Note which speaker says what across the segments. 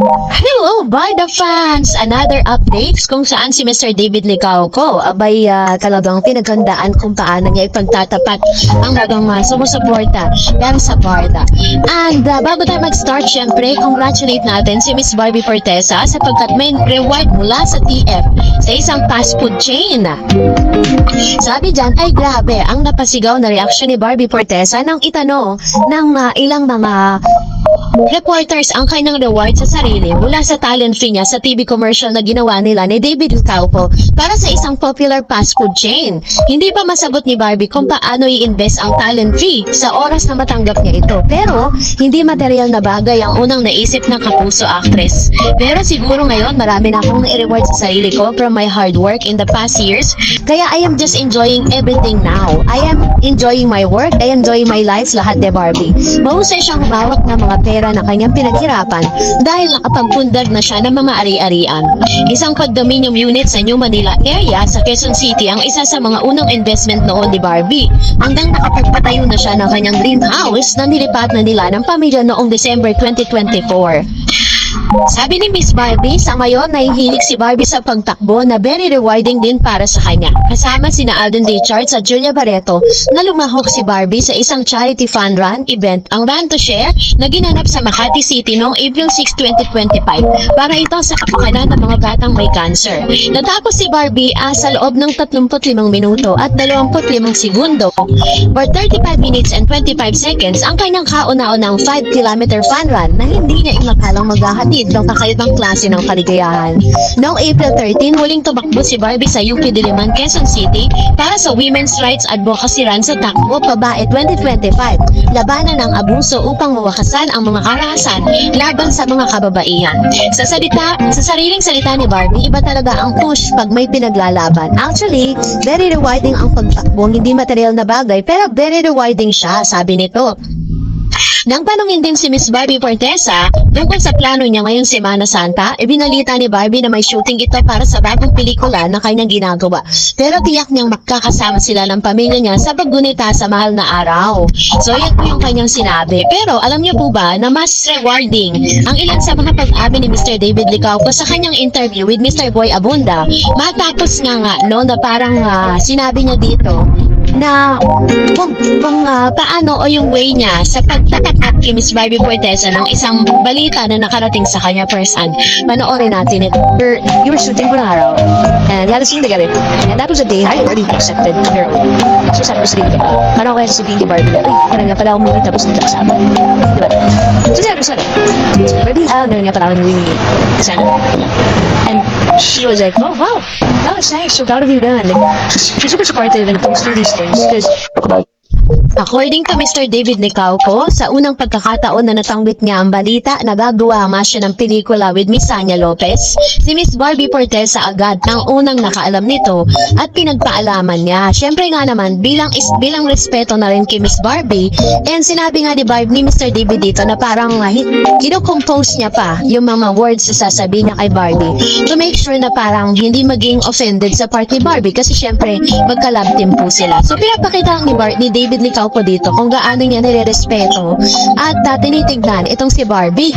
Speaker 1: Hello, Barda fans! Another updates kung saan si Mr. David Licauco abay talagang pinaghandaan kung paano niya ipagtatapat ang talagang sumusuporta dahil sa Barda. And bago tayo mag-start, syempre, congratulate natin si Miss Barbie Fortesa sapagkat may reward mula sa TF sa isang fast food chain. Sabi dyan, ay grabe, ang napasigaw na reaksyon ni Barbie Fortesa nang itanong ng ilang mga reporters ang kanyang reward sa sarili mula sa talent fee niya sa TV commercial na ginawa nila ni David Licauco para sa isang popular fast food chain. Hindi pa masagot ni Barbie kung paano i-invest ang talent fee sa oras na matanggap niya ito. Pero, hindi material na bagay ang unang naisip ng kapuso actress. Pero siguro ngayon, marami na akong i-reward sa sarili ko from my hard work in the past years. Kaya I am just enjoying everything now. I am enjoying my work. I am enjoying my life, lahat de Barbie. Mahusay siyang humawak ng mga pera na kanyang pinaghirapan dahil nakapagpundag na siya ng mga ari-arian. Isang condominium unit sa New Manila area sa Quezon City ang isa sa mga unang investment noon ni Barbie hanggang nakapagpatayo na siya ng kanyang dream house na nilipat na nila ng pamilya noong December 2024. Sabi ni Miss Barbie, sa ngayon nahihilig si Barbie sa pagtakbo na very rewarding din para sa kanya. Kasama sina Alden Richards at Julia Barreto na lumahok si Barbie sa isang charity fund run event, ang Run to Share, na ginanap sa Makati City noong April 6, 2025 para ito sa kapakanan ng mga batang may cancer. Natapos si Barbie sa loob ng 35 minuto at 25 segundo for 35 minutes and 25 seconds ang kanyang kauna-unang 5-kilometer fun run na hindi niya inakalang maghahatid ng kakaibang klase ng kaligayahan. Noong April 13, huling tumakbo si Barbie sa UP Diliman, Quezon City para sa Women's Rights Advocacy Run sa Takbo Babae 2025, labanan ng abuso upang mawakasan ang mga karahasan laban sa mga kababaihan. Sa sariling salita ni Barbie, iba talaga ang push pag may pinaglalaban. Actually, very rewarding ang pagtakbo, hindi material na bagay, pero very rewarding siya, sabi nito. Nang tanongin din si Miss Barbie Fortesa tungkol sa plano niya ngayong Semana Santa, ibinalita ni Barbie na may shooting ito para sa bagong pelikula na kanyang ginagawa. Pero tiyak niyang magkakasama sila ng pamilya niya sa paggunita sa mahal na araw. So yan po yung kanyang sinabi. Pero alam niyo po ba na mas rewarding ang ilan sa mga pag-amin ni Mr. David Licauco sa kanyang interview with Mr. Boy Abunda? Matapos nga no, na parang sinabi niya dito na kung paano o yung way niya sa pagtatakat kay Miss Barbie Fortesa ng isang balita na nakarating sa kanya first hand. Panoorin natin ito.
Speaker 2: You were shooting for an araw, and we had a scene together, and that was a day I already accepted her own. So sabi ko sa dito, parang ako sabihin kay Barbie, ay, parang nga pala ako muna tapos nagkasama. Diba? So sabi ko sa Barbie, meron nga pala ako naging kasama. And she was like, oh wow, that was nice, so proud of you done. Like, she's super supportive when it comes to these things, because
Speaker 1: according to Mr. David Licauco, sa unang pagkakataon na natanggit niya ang balita na gagawa nga siya ng pelikula with Miss Sanya Lopez, si Miss Barbie Fortesa agad nang unang nakaalam nito at pinagpaalaman niya. Siyempre nga naman, bilang respeto na rin kay Miss Barbie, and sinabi nga ni Mr. David dito na parang kino-compose niya pa yung mga words na sasabihin niya kay Barbie to make sure na parang hindi maging offended sa part ni Barbie kasi siyempre magka-love team po sila. So pinapakita ni David Licauco dito kung gaano niya nirerespeto at tinitignan itong si Barbie,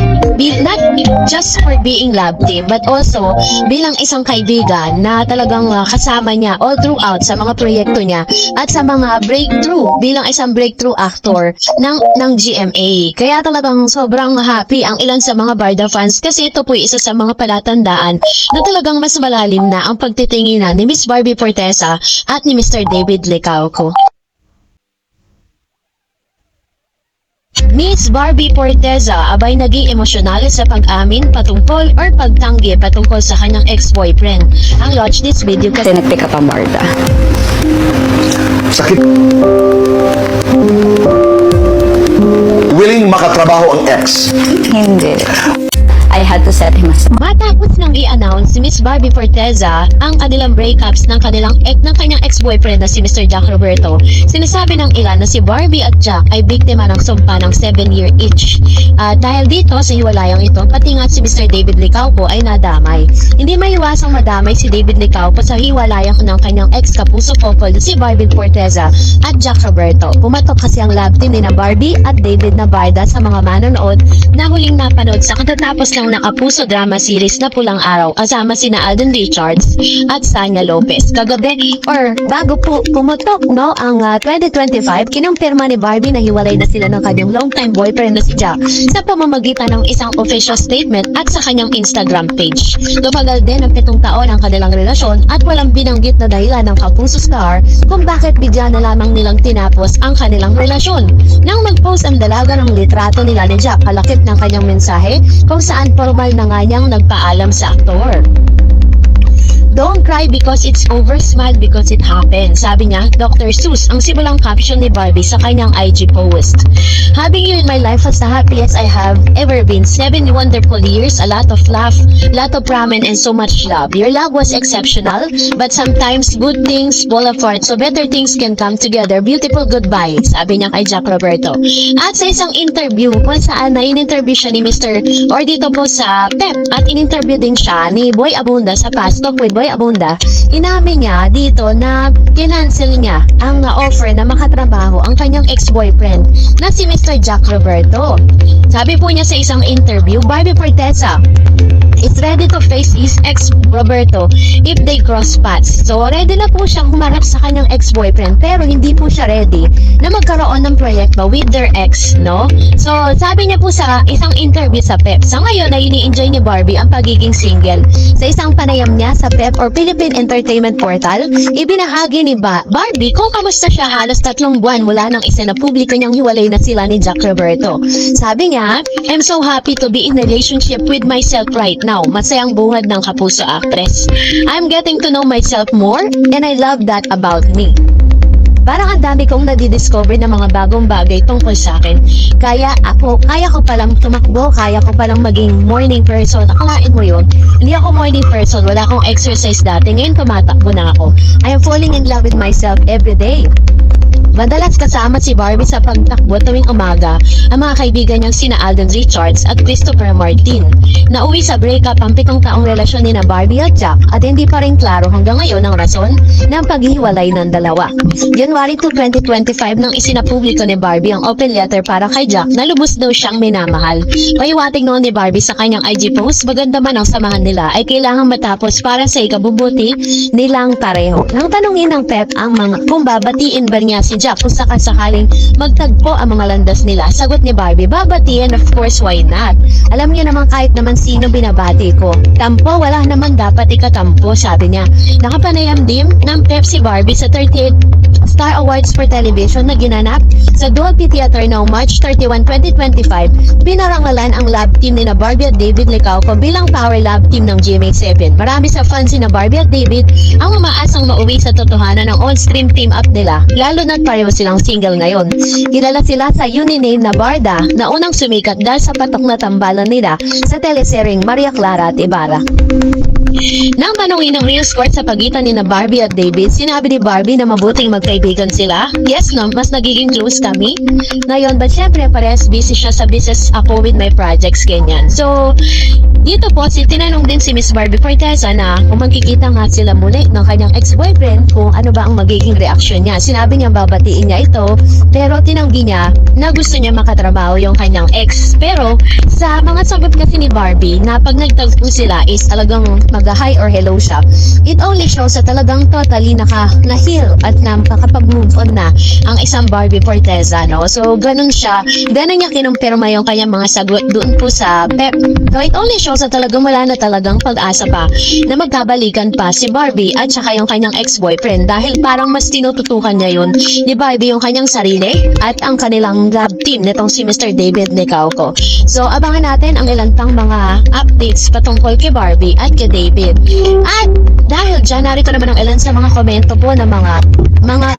Speaker 1: not just for being love team but also bilang isang kaibigan na talagang kasama niya all throughout sa mga proyekto niya at sa mga breakthrough bilang isang breakthrough actor ng GMA. Kaya talagang sobrang happy ang ilan sa mga Barda fans kasi ito po isa sa mga palatandaan na talagang mas malalim na ang pagtitinginan ni Miss Barbie Fortesa at ni Mr. David Licauco. Miss Barbie Fortesa abay naging emosyonal sa pag-amin patungkol or pagtanggi patungkol sa kanyang ex-boyfriend. Ang watch this video kasi
Speaker 2: nag-pick up ang Barda.
Speaker 3: Sakit. Willing makatrabaho ang ex.
Speaker 2: Hindi. I had to set him aside.
Speaker 1: matapos nang i-announce si Miss Barbie Fortesa ang kanilang breakups ng kanyang ex-boyfriend na si Mr. Jack Roberto, sinasabi ng ilan na si Barbie at Jack ay biktima ng sumpa ng 7-year each. Dahil dito sa hiwalayang ito, pati nga si Mr. David Licauco ay nadamay. Hindi maiwasang madamay si David Licauco sa hiwalayang ng kanyang ex-kapuso couple na si Barbie Fortesa at Jack Roberto. Pumatok kasi ang love team ni na Barbie at David na Barda sa mga manonood na huling napanood sa katatapos lang na na Kapuso drama series na Pulang Araw kasama sina Alden Richards at Sanya Lopez. Kagabi or bago po pumutok no ang 2025, kinumpirma ni Barbie na hiwalay na sila ng kanyang longtime boyfriend na si Jack sa pamamagitan ng isang official statement at sa kanyang Instagram page. Tumagal din ang 7 taon ang kanilang relasyon at walang binanggit na dahilan ng Kapuso star kung bakit bigla na lamang nilang tinapos ang kanilang relasyon. Nang mag-post ang dalaga ng litrato nila ni Jack, kalakip ng kanyang mensahe kung saan formal na nga niyang nagpaalam sa aktor. Don't cry because it's over, smile because it happened. Sabi niya, Dr. Seuss, ang simulang caption ni Barbie sa kanyang IG post. Having you in my life was the happiest I have ever been. 7 wonderful years, a lot of laugh, lot of ramen, and so much love. Your love was exceptional, but sometimes good things fall apart, so better things can come together. Beautiful goodbye, sabi niya kay Jack Roberto. At sa isang interview kung saan na in-interview siya ni Mr. or dito po sa Pep at in-interview din siya ni Boy Abunda sa Fast Talk with Boy Abunda, inamin niya dito na kinancel niya ang offer na makatrabaho ang kanyang ex-boyfriend na si Mr. Jack Roberto. Sabi po niya sa isang interview, Barbie Forteza is ready to face his ex Roberto if they cross paths. So ready na po siyang humarap sa kanyang ex-boyfriend pero hindi po siya ready na magkaroon ng proyekto with their ex, no? So sabi niya po sa isang interview sa Pep, sa ngayon ay ini-enjoy ni Barbie ang pagiging single. Sa isang panayam niya sa Pep or Philippine Entertainment Portal, ibinahagi ni Barbie kung kamusta siya halos 3 buwan mula nang isinapubliko niyang hiwalay na sila ni Jack Roberto. Sabi niya, I'm so happy to be in a relationship with myself right now. Masayang buhat ng Kapuso actress. I'm getting to know myself more and I love that about me. Parang ang dami kong nadidiscover na mga bagong bagay tungkol sa akin. Kaya ko palang tumakbo, kaya ko palang maging morning person. Akalain mo yun? Hindi ako morning person, wala akong exercise dati. Ngayon tumatakbo na ako. I am falling in love with myself every day. Madalas kasama si Barbie sa pagtakbo tuwing umaga ang mga kaibigan niyang sina Alden Richards at Christopher Martin. Nauwi sa breakup ang 7 taong relasyon ni na Barbie at Jack at hindi pa rin klaro hanggang ngayon ang rason ng paghihiwalay ng dalawa. January 2, 2025 nang isinapubliko ni Barbie ang open letter para kay Jack na lubos daw siyang minamahal. Pahiwatig noon ni Barbie sa kanyang IG post, maganda man ang samahan nila ay kailangan matapos para sa ikabubuti nilang pareho. Nang tanungin ng Pep ang mga kung babatiin ba niya si Jack kung sakasakaling magtagpo ang mga landas nila, sagot ni Barbie, babatiin, of course, why not? Alam niyo naman kahit naman sino binabati ko. Tampo, wala naman dapat ikatampo, sabi niya. Nakapanayam din ng Pep si Barbie sa 38 Star Awards for Television na ginanap sa Dolby Theater noong March 31, 2025. Pinarangalan ang love team ni na Barbie at David Licauco bilang power love team ng GMA7. Marami sa fans ni na Barbie at David ang umaasang mauwi sa totohanan ng on-screen team up nila, lalo na't pareho silang single ngayon. Kilala sila sa uni-name na Barda na unang sumikat dahil sa patok na tambalan nila sa teleseryeng Maria Clara at Ibarra. Nang tanongin ng real score sa pagitan ni na Barbie at David, sinabi ni Barbie na mabuting magkaibigan sila. Yes, no, mas nagiging close kami ngayon, but syempre parehas busy siya sa business, ako with my projects, ganyan. So, dito po, tinanong din si Miss Barbie Forteza na kung magkikita nga sila muli ng kanyang ex-boyfriend, kung ano ba ang magiging reaksyon niya. Sinabi niya babatiin niya ito, pero tinanggi niya na gusto niya makatrabaho yung kanyang ex. Pero, sa mga sagot kasi ni Barbie, na pag nagtagpo sila is talagang mag-hi or hello siya, it only shows na talagang totally na-heal at nakapag-move on na ang isang Barbie Forteza, no? So, ganun siya. Ganun niya kinumpirma yung kanyang mga sagot doon po sa Pep. So, it only shows na talagang wala na talagang pag-asa pa na magkabalikan pa si Barbie at saka yung kanyang ex-boyfriend dahil parang mas tinututukan niya yun ni Barbie yung kanyang sarili at ang kanilang love team nitong si Mr. David Licauco. So, abangan natin ang ilan pang mga updates patungkol kay Barbie at kay David. At dahil dyan, narito naman ang ilan sa mga komento po ng mga